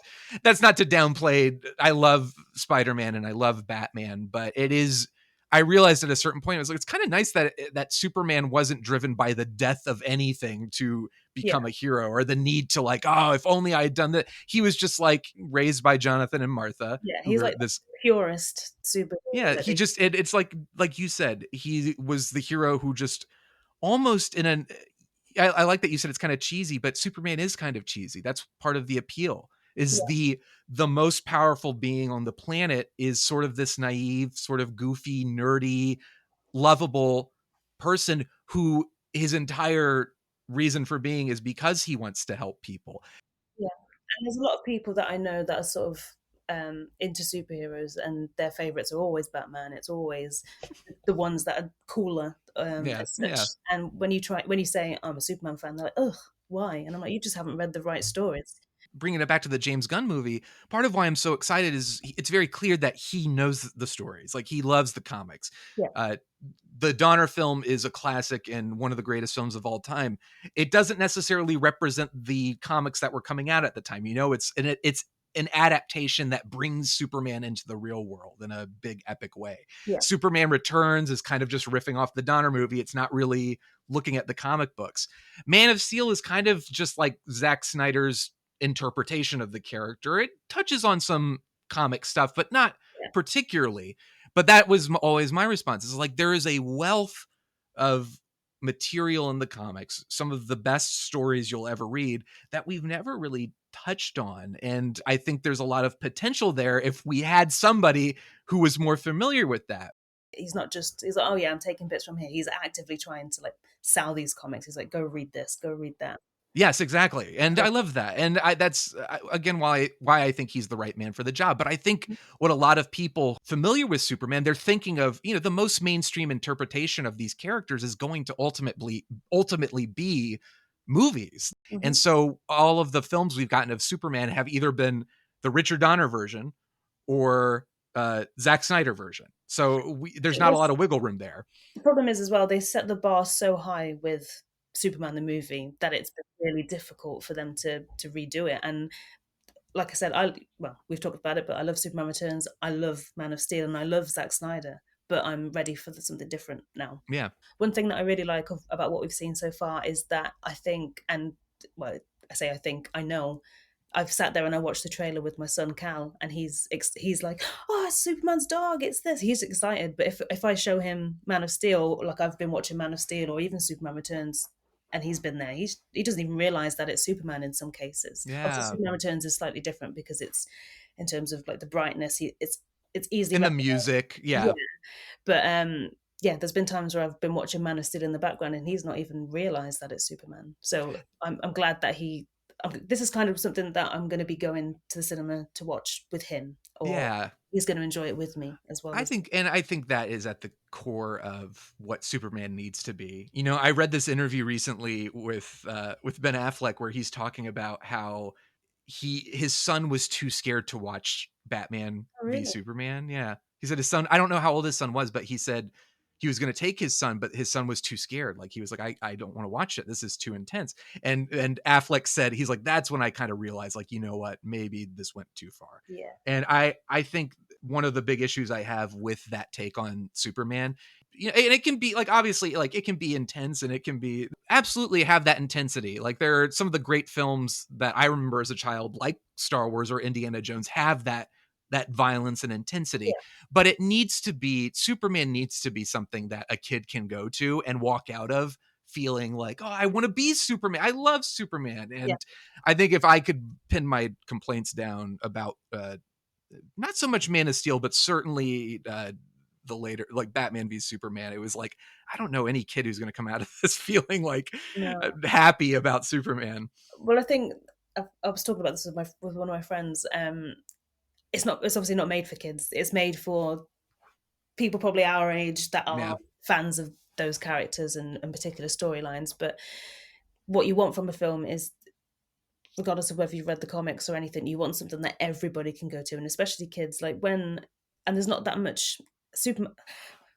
[SPEAKER 2] that's not to downplay, I love Spider-Man and I love Batman, but it is, I realized at a certain point, it was like, it's kind of nice that Superman wasn't driven by the death of anything to
[SPEAKER 4] yeah,
[SPEAKER 2] become a hero, or the need to like, oh, if only I had done that. He was just like raised by Jonathan and Martha,
[SPEAKER 4] yeah.
[SPEAKER 2] who
[SPEAKER 4] He's
[SPEAKER 2] were
[SPEAKER 4] like
[SPEAKER 2] this,
[SPEAKER 4] the purest superhero
[SPEAKER 2] yeah,
[SPEAKER 4] that
[SPEAKER 2] he
[SPEAKER 4] they.
[SPEAKER 2] just, it's like you said, he was the hero who just almost in an, I like that you said it's kind of cheesy, but Superman is kind of cheesy. That's part of the appeal. is
[SPEAKER 4] Yeah.
[SPEAKER 2] the most powerful being on the planet is sort of this naive, sort of goofy, nerdy, lovable person who his entire reason for being is because he wants to help people.
[SPEAKER 4] Yeah, and there's a lot of people that I know that are sort of into superheroes, and their favorites are always Batman. It's always the ones that are cooler,
[SPEAKER 2] Yeah,
[SPEAKER 4] as
[SPEAKER 2] yeah.
[SPEAKER 4] such. And when you say I'm a Superman fan, they're like, ugh, why? And I'm like, you just haven't read the right stories.
[SPEAKER 2] Bringing it back to the James Gunn movie, part of why I'm so excited is it's very clear that he knows the stories. Like he loves the comics.
[SPEAKER 4] Yeah,
[SPEAKER 2] Uh, the Donner film is a classic and one of the greatest films of all time. It doesn't necessarily represent the comics that were coming out at the time. You know, it's an adaptation that brings Superman into the real world in a big epic way.
[SPEAKER 4] yeah,
[SPEAKER 2] Superman Returns is kind of just riffing off the Donner movie. It's not really looking at the comic books. Man of Steel is kind of just like Zack Snyder's interpretation of the character. It touches on some comic stuff, but not
[SPEAKER 4] yeah.
[SPEAKER 2] particularly. But that was always my response. Is like there is a wealth of material in the comics, some of the best stories you'll ever read that we've never really touched on. And I think there's a lot of potential there if we had somebody who was more familiar with that.
[SPEAKER 4] He's like, oh yeah, I'm taking bits from here. He's actively trying to like sell these comics. He's like, go read this, go read that.
[SPEAKER 2] Yes, exactly, and
[SPEAKER 4] Yeah.
[SPEAKER 2] I love that, and that's again why I think he's the right man for the job. But I think what a lot of people familiar with Superman, they're thinking of, you know, the most mainstream interpretation of these characters is going to ultimately be movies, and
[SPEAKER 4] Hmm.
[SPEAKER 2] so all of the films we've gotten of Superman have either been the Richard Donner version or Zack Snyder version. So there's not a lot of wiggle room there.
[SPEAKER 4] The problem is as well, they set the bar so high with Superman the movie that it's been really difficult for them to redo it. And like I said, we've talked about it, but I love Superman Returns, I love Man of Steel, and I love Zack Snyder. But I'm ready for something different now.
[SPEAKER 2] Yeah,
[SPEAKER 4] One thing that I really like about what we've seen so far is that I say I think I know I've sat there and I watched the trailer with my son Cal, and he's like, "Oh, it's Superman's dog! It's this." He's excited, but if I show him Man of Steel, like I've been watching Man of Steel or even Superman Returns, and he's been there, he doesn't even realize that it's Superman in some cases. Obviously,
[SPEAKER 2] yeah,
[SPEAKER 4] Superman Returns is slightly different because it's in terms of like the brightness, it's easily
[SPEAKER 2] and the
[SPEAKER 4] recognized.
[SPEAKER 2] music,
[SPEAKER 4] Yeah,
[SPEAKER 2] yeah.
[SPEAKER 4] but yeah, there's been times where I've been watching Man of Steel in the background, and he's not even realized that it's Superman. So I'm glad that this is kind of something that I'm going to be going to the cinema to watch with him, or
[SPEAKER 2] Yeah,
[SPEAKER 4] he's going to enjoy it with me as well.
[SPEAKER 2] I think that is at the core of what Superman needs to be. You know, I read this interview recently with Ben Affleck where he's talking about how his son was too scared to watch Batman
[SPEAKER 4] Oh,
[SPEAKER 2] v
[SPEAKER 4] really?
[SPEAKER 2] Superman. Yeah. He said his son, I don't know how old his son was, but he said he was going to take his son, but his son was too scared. Like he was like, I don't want to watch it. This is too intense. And Affleck said, he's like, that's when I kind of realized, like, you know what, maybe this went too far.
[SPEAKER 4] Yeah,
[SPEAKER 2] And I think one of the big issues I have with that take on Superman, you know, and it can be like, obviously, like it can be intense and it can be absolutely have that intensity. Like there are some of the great films that I remember as a child, like Star Wars or Indiana Jones, have that violence and intensity.
[SPEAKER 4] yeah,
[SPEAKER 2] But it needs to be, Superman needs to be something that a kid can go to and walk out of feeling like, oh, I want to be Superman. I love Superman.
[SPEAKER 4] yeah,
[SPEAKER 2] And I think if I could pin my complaints down about not so much Man of Steel, but certainly the later, like Batman v Superman, it was like I don't know any kid who's going to come out of this feeling like
[SPEAKER 4] no.
[SPEAKER 2] happy about Superman.
[SPEAKER 4] Well, I think I was talking about this with one of my friends. It's obviously not made for kids. It's made for people probably our age that are
[SPEAKER 2] Yeah.
[SPEAKER 4] fans of those characters and particular storylines. But what you want from a film is, regardless of whether you've read the comics or anything, you want something that everybody can go to, and especially kids. And there's not that much Superman.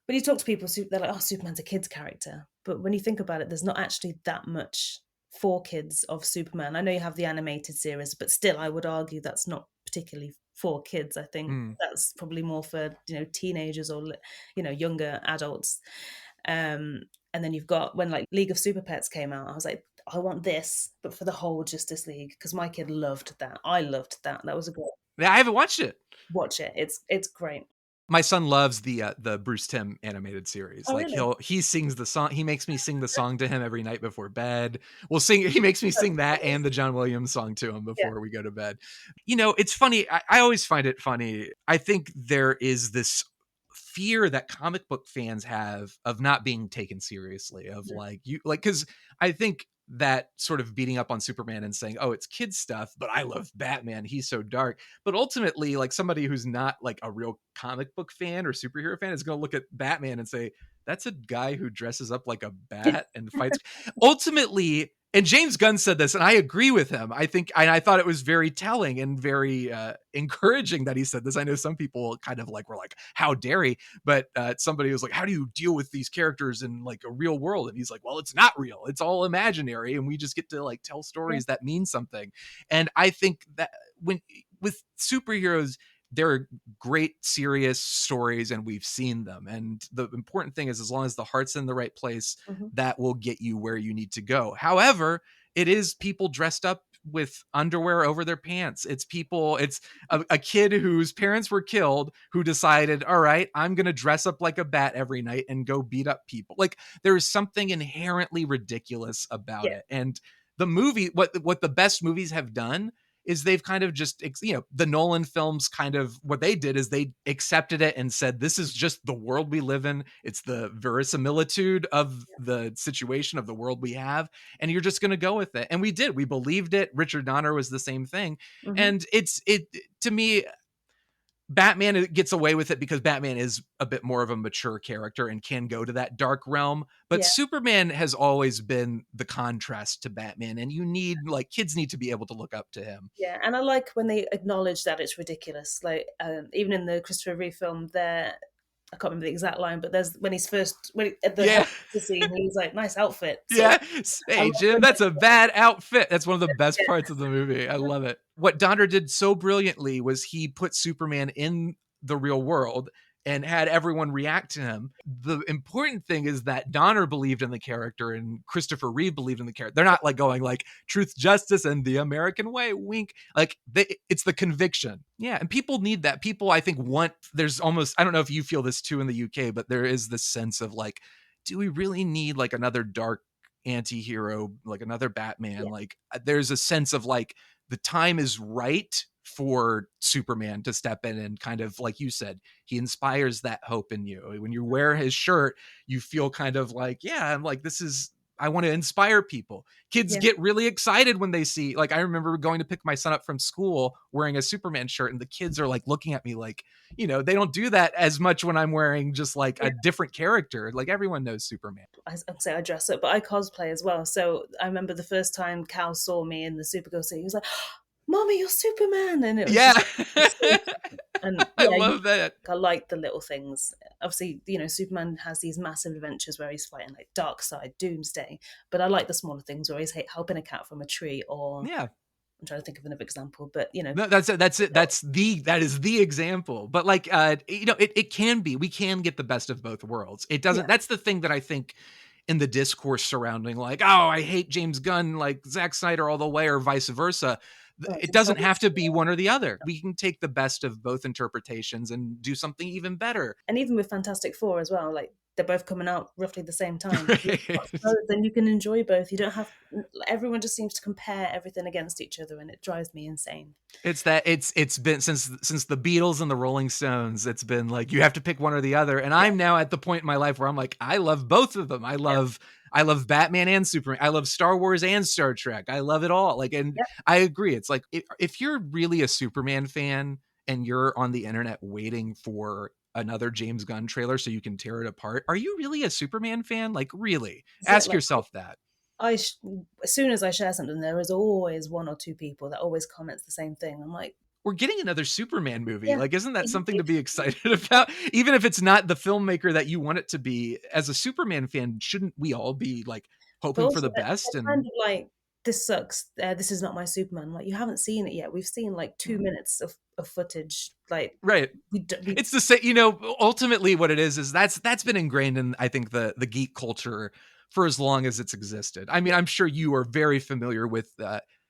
[SPEAKER 4] When you talk to people, they're like, "Oh, Superman's a kid's character," but when you think about it, there's not actually that much for kids of Superman. I know you have the animated series, but still, I would argue that's not particularly for kids. I think
[SPEAKER 2] Mm.
[SPEAKER 4] that's probably more for teenagers or younger adults. Um, and then you've got when like League of Super Pets came out, I was like, I want this, but for the whole Justice League because my kid loved that. I loved that. That was a great
[SPEAKER 2] Yeah, I haven't watched it.
[SPEAKER 4] watch it. It's great.
[SPEAKER 2] My son loves the Bruce Timm animated series.
[SPEAKER 4] Oh,
[SPEAKER 2] Like
[SPEAKER 4] really?
[SPEAKER 2] he sings the song. He makes me sing the song to him every night before bed. He makes me
[SPEAKER 4] That's
[SPEAKER 2] sing that
[SPEAKER 4] funny.
[SPEAKER 2] and the John Williams song to him
[SPEAKER 4] Yeah.
[SPEAKER 2] before we go to bed. It's funny. I always find it funny. I think there is this fear that comic book fans have of not being taken seriously, of
[SPEAKER 4] Mm.
[SPEAKER 2] because I think that sort of beating up on Superman and saying, oh, it's kid stuff, but I love Batman, he's so dark. But ultimately, like, somebody who's not like a real comic book fan or superhero fan is going to look at Batman and say, that's a guy who dresses up like a bat and fights. Ultimately, and James Gunn said this, and I agree with him. I thought it was very telling and very encouraging that he said this. I know some people kind of like were like, how dare he? But somebody was like, how do you deal with these characters in like a real world? And he's like, well, it's not real. It's all imaginary. And we just get to like tell
[SPEAKER 4] Yeah.
[SPEAKER 2] stories that mean something. And I think that with superheroes, there are great serious stories and we've seen them. And the important thing is, as long as the heart's in the right place,
[SPEAKER 4] Hmm.
[SPEAKER 2] that will get you where you need to go. However, it is people dressed up with underwear over their pants. It's a kid whose parents were killed who decided, all right, I'm going to dress up like a bat every night and go beat up people. Like, there is something inherently ridiculous about
[SPEAKER 4] Yeah.
[SPEAKER 2] it. And the movie, what the best movies have done is they've kind of just, the Nolan films, kind of what they did is they accepted it and said, this is just the world we live in. It's the verisimilitude of the situation of the world we have. And you're just going to go with it. And we did, we believed it. Richard Donner was the same thing.
[SPEAKER 4] Hmm.
[SPEAKER 2] And to me, Batman gets away with it because Batman is a bit more of a mature character and can go to that dark realm. But
[SPEAKER 4] Yeah.
[SPEAKER 2] Superman has always been the contrast to Batman. And kids need to be able to look up to him.
[SPEAKER 4] Yeah, and I like when they acknowledge that it's ridiculous. Like even in the Christopher Reeve film, there I can't remember the exact line, but there's at the
[SPEAKER 2] Yeah.
[SPEAKER 4] helicopter scene, he's like, "Nice outfit." So
[SPEAKER 2] Yeah.
[SPEAKER 4] I
[SPEAKER 2] Hey,
[SPEAKER 4] love
[SPEAKER 2] Jim,
[SPEAKER 4] when
[SPEAKER 2] that's a bad outfit. That's one of the best
[SPEAKER 4] yeah,
[SPEAKER 2] parts of the movie. I love it. What Donner did so brilliantly was he put Superman in the real world and had everyone react to him. The important thing is that Donner believed in the character and Christopher Reeve believed in the character. They're not like going like truth, justice, and the American way, wink. Like it's the conviction. Yeah. And people need that. People, I think, there's almost, I don't know if you feel this too in the UK, but there is this sense of like, do we really need like another dark anti-hero, like another Batman?
[SPEAKER 4] yeah,
[SPEAKER 2] Like there's a sense of like the time is right for Superman to step in and kind of, like you said, he inspires that hope in you. When you wear his shirt, you feel kind of like, yeah, I'm like, I want to inspire people. Kids
[SPEAKER 4] yeah,
[SPEAKER 2] get really excited when they see, like, I remember going to pick my son up from school wearing a Superman shirt, and the kids are like looking at me like, they don't do that as much when I'm wearing just like
[SPEAKER 4] yeah.
[SPEAKER 2] a different character. Like, everyone knows Superman.
[SPEAKER 4] I'd say I dress up, but I cosplay as well. So I remember the first time Cal saw me in the Supergirl suit, he was like, "Mommy, you're Superman!" And it was
[SPEAKER 2] Yeah.
[SPEAKER 4] just so and
[SPEAKER 2] I
[SPEAKER 4] yeah,
[SPEAKER 2] love that.
[SPEAKER 4] I like the little things. Obviously, Superman has these massive adventures where he's fighting like Darkseid, Doomsday, but I like the smaller things where he's helping a cat from a tree, or
[SPEAKER 2] Yeah.
[SPEAKER 4] I'm trying to think of another example, but
[SPEAKER 2] No, that's it. That's it. That is the example. But like, it can be. We can get the best of both worlds. It
[SPEAKER 4] yeah,
[SPEAKER 2] doesn't. That's the thing that I think in the discourse surrounding, like, oh, I hate James Gunn, like Zack Snyder all the way, or vice versa.
[SPEAKER 4] oh,
[SPEAKER 2] It
[SPEAKER 4] it's
[SPEAKER 2] doesn't
[SPEAKER 4] both.
[SPEAKER 2] have to be one or the other. We can take the best of both interpretations and do something even better.
[SPEAKER 4] And even with Fantastic Four as well, like they're both coming out roughly the same time. If you
[SPEAKER 2] Right.
[SPEAKER 4] watch both, then you can enjoy both. You don't have everyone just seems to compare everything against each other, and it drives me insane.
[SPEAKER 2] It's been since the Beatles and the Rolling Stones. It's been like you have to pick one or the other. And I'm now at the point in my life where I'm like, I love both of them.
[SPEAKER 4] Yeah,
[SPEAKER 2] I love Batman and Superman. I love Star Wars and Star Trek. I love it all. Like, and
[SPEAKER 4] yeah,
[SPEAKER 2] I agree. It's like if you're really a Superman fan and you're on the internet waiting for another James Gunn trailer so you can tear it apart, are you really a Superman fan? Like, really?
[SPEAKER 4] that's it.
[SPEAKER 2] Ask
[SPEAKER 4] Like
[SPEAKER 2] yourself that.
[SPEAKER 4] I, sh- as soon as I share something, there is always one or two people that always comments the same thing. I'm like,
[SPEAKER 2] We're getting another Superman movie.
[SPEAKER 4] yeah,
[SPEAKER 2] Like, isn't that something to
[SPEAKER 4] it's
[SPEAKER 2] be excited about? Even if it's not the filmmaker that you want it to be, as a Superman fan, shouldn't we all be like
[SPEAKER 4] but
[SPEAKER 2] hoping for
[SPEAKER 4] also
[SPEAKER 2] the best?
[SPEAKER 4] they're kind
[SPEAKER 2] And
[SPEAKER 4] of like, this sucks. This is not my Superman. I'm like, you haven't seen it yet. We've seen like 2 minutes of footage. Like
[SPEAKER 2] right,
[SPEAKER 4] we
[SPEAKER 2] it's the same. Ultimately, what it is that's been ingrained in, I think, the geek culture for as long as it's existed. I mean, I'm sure you are very familiar with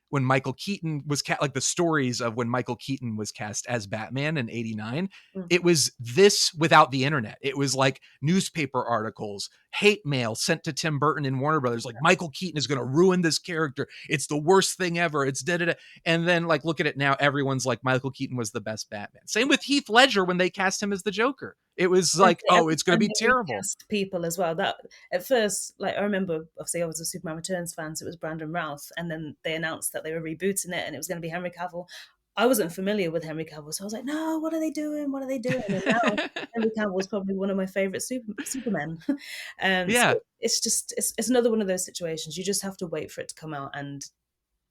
[SPEAKER 2] when Michael Keaton was like the stories of when Michael Keaton was cast as Batman in 89, it was this without the internet. It was like newspaper articles, hate mail sent to Tim Burton and Warner Brothers, like Michael Keaton is going to ruin this character. It's the worst thing ever. It's da-da-da. And then like, look at it now. Everyone's like, Michael Keaton was the best Batman. Same with Heath Ledger when they cast him as the Joker. It was like, oh, it's going to be terrible.
[SPEAKER 4] People as well. That at first, like I remember, obviously I was a Superman Returns fan, so it was Brandon Routh, and then they announced that they were rebooting it, and it was going to be Henry Cavill. I wasn't familiar with Henry Cavill, so I was like, no, what are they doing? What are they doing? And now Henry Cavill is probably one of my favorite Supermen.
[SPEAKER 2] Yeah.
[SPEAKER 4] So it's just it's another one of those situations. You just have to wait for it to come out and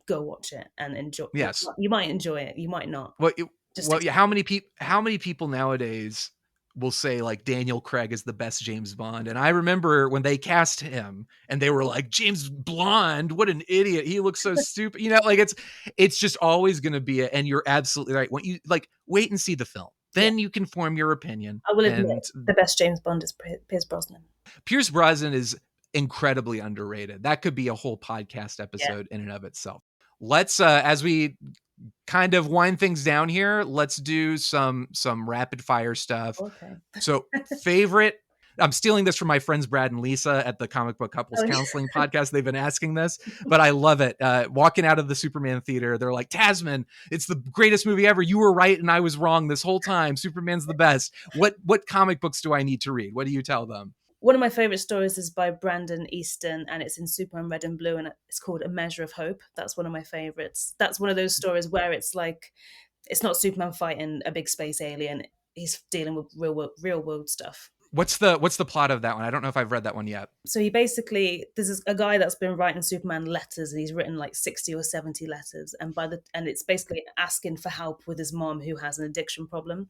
[SPEAKER 4] go watch it and enjoy.
[SPEAKER 2] Yes,
[SPEAKER 4] you might enjoy it, you might not.
[SPEAKER 2] Yeah. How many people nowadays will say like Daniel Craig is the best James Bond? And I remember when they cast him and they were like, James Blonde, what an idiot, he looks so stupid, you know, like it's just always going to be it. And you're absolutely right. When you like wait and see the film, then you can form your opinion.
[SPEAKER 4] I will admit the best James Bond is Pierce Brosnan.
[SPEAKER 2] Pierce Brosnan is incredibly underrated. That could be a whole podcast episode in and of itself. Let's as we kind of wind things down here, let's do some rapid fire stuff.
[SPEAKER 4] Okay.
[SPEAKER 2] So favorite, I'm stealing this from my friends Brad and Lisa at the Comic Book Couples Counseling podcast. They've been asking this, but I love it. Walking out of the Superman theater, they're like, Tasmin, it's the greatest movie ever. You were right and I was wrong this whole time. Superman's the best. What comic books do I need to read? What do you tell them?
[SPEAKER 4] One of my favorite stories is by Brandon Easton, and it's in Superman Red and Blue, and it's called A Measure of Hope. That's one of my favorites. That's one of those stories where it's like, it's not Superman fighting a big space alien. He's dealing with real world stuff.
[SPEAKER 2] What's the plot of that one? I don't know if I've read that one yet.
[SPEAKER 4] So there's a guy that's been writing Superman letters, and he's written like 60 or 70 letters, and it's basically asking for help with his mom who has an addiction problem.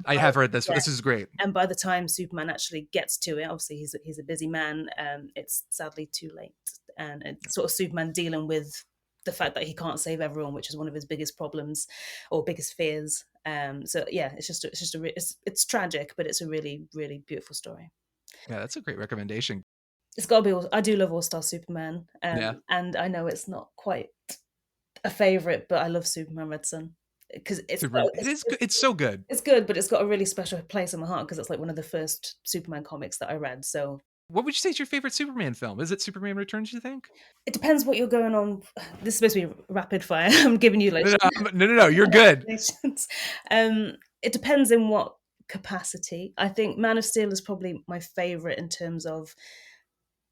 [SPEAKER 2] I have heard this. Yeah. This is great.
[SPEAKER 4] And by the time Superman actually gets to it, obviously he's a busy man. It's sadly too late, and it's sort of Superman dealing with the fact that he can't save everyone, which is one of his biggest problems or biggest fears. So yeah, it's tragic, but it's a really, really beautiful story.
[SPEAKER 2] Yeah, that's a great recommendation.
[SPEAKER 4] It's got to be. I do love All Star Superman, and I know it's not quite a favorite, but I love Superman Red Sun. Because it's
[SPEAKER 2] so good.
[SPEAKER 4] It's good, but it's got a really special place in my heart because it's like one of the first Superman comics that I read. So,
[SPEAKER 2] what would you say is your favorite Superman film? Is it Superman Returns, you think?
[SPEAKER 4] It depends what you're going on. This is supposed to be rapid fire. I'm giving you like
[SPEAKER 2] no, you're good.
[SPEAKER 4] It depends in what capacity. I think Man of Steel is probably my favorite in terms of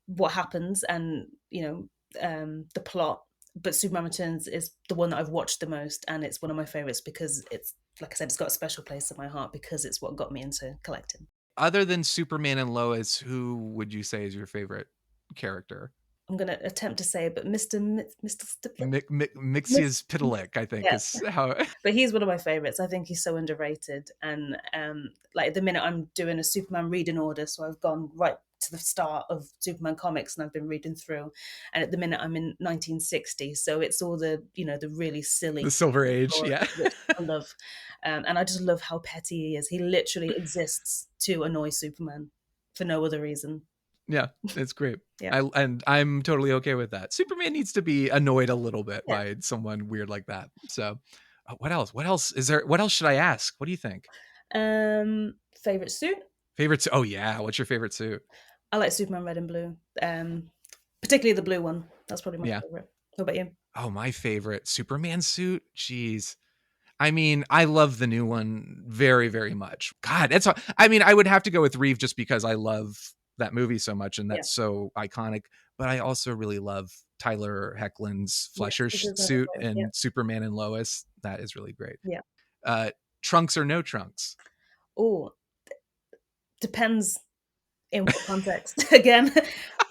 [SPEAKER 4] what happens and the plot. But Superman Returns is the one that I've watched the most, and it's one of my favorites because it's, like I said, it's got a special place in my heart because it's what got me into collecting.
[SPEAKER 2] Other than Superman and Lois, who would you say is your favorite character?
[SPEAKER 4] I'm going to attempt to say it, but Mr.
[SPEAKER 2] Mxyzptlk, I think is how.
[SPEAKER 4] But he's one of my favorites. I think he's so underrated, and like at the minute I'm doing a Superman reading order, so I've gone right to the start of Superman comics and I've been reading through, and at the minute I'm in 1960, so it's all the the really silly,
[SPEAKER 2] the Silver Age,
[SPEAKER 4] which I love, and I just love how petty he is. He literally exists to annoy Superman for no other reason.
[SPEAKER 2] Yeah, it's great. I'm totally okay with that. Superman needs to be annoyed a little bit by someone weird like that. So what else is there? What else should I ask? What do you think?
[SPEAKER 4] Favorite suit?
[SPEAKER 2] Oh yeah, what's your favorite suit?
[SPEAKER 4] I like Superman Red and Blue, particularly the blue one. That's probably my favorite. What about you?
[SPEAKER 2] Oh, my favorite Superman suit? Jeez. I mean, I love the new one very, very much. God, I would have to go with Reeve just because I love that movie so much and that's so iconic. But I also really love Tyler Hoechlin's Fleischer suit and Superman and Lois. That is really great.
[SPEAKER 4] Yeah.
[SPEAKER 2] Trunks or no trunks?
[SPEAKER 4] Oh, depends in what context. Again,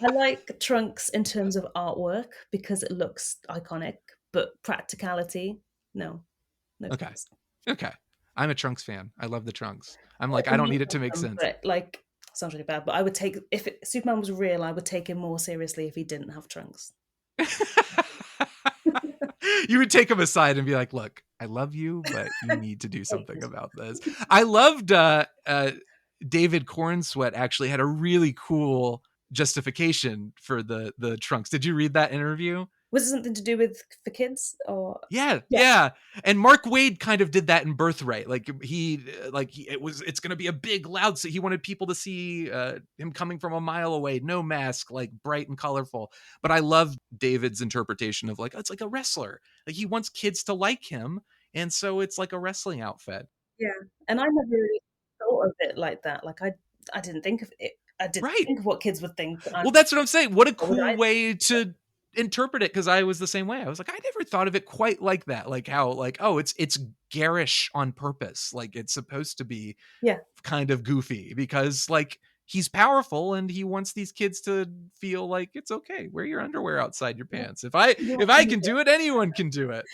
[SPEAKER 4] I like trunks in terms of artwork because it looks iconic, but practicality, no. Trunks.
[SPEAKER 2] Okay. I'm a Trunks fan. I love the trunks. I'm like, I don't need it to make sense.
[SPEAKER 4] But like, sounds really bad, but I would take, if Superman was real, I would take him more seriously if he didn't have trunks.
[SPEAKER 2] You would take him aside and be like, look, I love you, but you need to do something about this. I loved David Cornsweet actually had a really cool justification for the trunks. Did you read that interview?
[SPEAKER 4] Was it something to do with for kids or?
[SPEAKER 2] Yeah,
[SPEAKER 4] Yeah,
[SPEAKER 2] yeah. And Mark Waid kind of did that in Birthright. It's going to be a big, loud. So he wanted people to see him coming from a mile away, no mask, like bright and colorful. But I love David's interpretation of like, it's like a wrestler. Like he wants kids to like him, and so it's like a wrestling outfit.
[SPEAKER 4] yeah. And I never really thought of it like that. Like I didn't think of it. I didn't
[SPEAKER 2] Right.
[SPEAKER 4] think of what kids would think.
[SPEAKER 2] Well, that's what I'm saying. What a
[SPEAKER 4] What would
[SPEAKER 2] cool
[SPEAKER 4] I?
[SPEAKER 2] way to interpret it, because I was the same way. I was like, I never thought of it quite like that. Like how, like, oh, it's garish on purpose. Like it's supposed to be
[SPEAKER 4] Yeah.
[SPEAKER 2] kind of goofy because like he's powerful and he wants these kids to feel like it's okay. Wear your underwear outside your
[SPEAKER 4] Yeah.
[SPEAKER 2] pants. If I can do it, anyone can do it.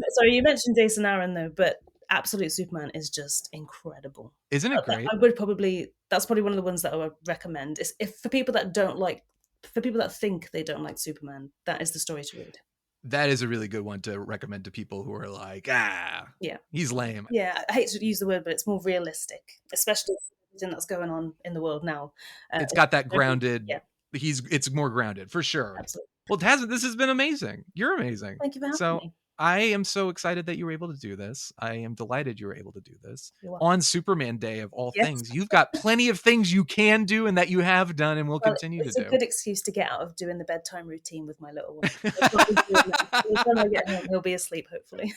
[SPEAKER 4] Sorry, you mentioned Jason Aaron though, but Absolute Superman is just incredible.
[SPEAKER 2] Isn't it great?
[SPEAKER 4] I would probably that's probably one of the ones that I would recommend. Is if for people that don't like for people that think they don't like Superman, that is the story to read.
[SPEAKER 2] That is a really good one to recommend to people who are like,
[SPEAKER 4] Yeah.
[SPEAKER 2] he's lame.
[SPEAKER 4] Yeah, I hate to use the word, but it's more realistic, especially with everything that's going on in the world now.
[SPEAKER 2] It's got that grounded.
[SPEAKER 4] Yeah,
[SPEAKER 2] It's more grounded for sure.
[SPEAKER 4] absolutely.
[SPEAKER 2] Well, Tasmin, this has been amazing. You're amazing.
[SPEAKER 4] Thank you for having
[SPEAKER 2] So
[SPEAKER 4] me.
[SPEAKER 2] I am so excited that you were able to do this. I am delighted you were able to do this
[SPEAKER 4] You're welcome.
[SPEAKER 2] on Superman Day of all
[SPEAKER 4] Yes.
[SPEAKER 2] things. You've got plenty of things you can do and that you have done and will
[SPEAKER 4] Well,
[SPEAKER 2] continue to
[SPEAKER 4] it's a
[SPEAKER 2] do.
[SPEAKER 4] good excuse to get out of doing the bedtime routine with my little one. By the time I get home, he'll be asleep, hopefully.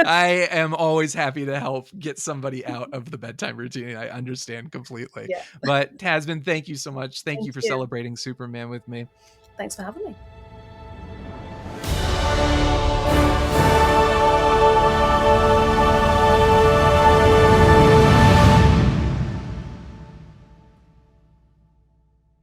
[SPEAKER 2] I am always happy to help get somebody out of the bedtime routine. I understand completely.
[SPEAKER 4] Yeah.
[SPEAKER 2] But Tasmin, thank you so much. Thank you
[SPEAKER 4] Thank
[SPEAKER 2] for
[SPEAKER 4] you.
[SPEAKER 2] celebrating Superman with me.
[SPEAKER 4] Thanks for having me.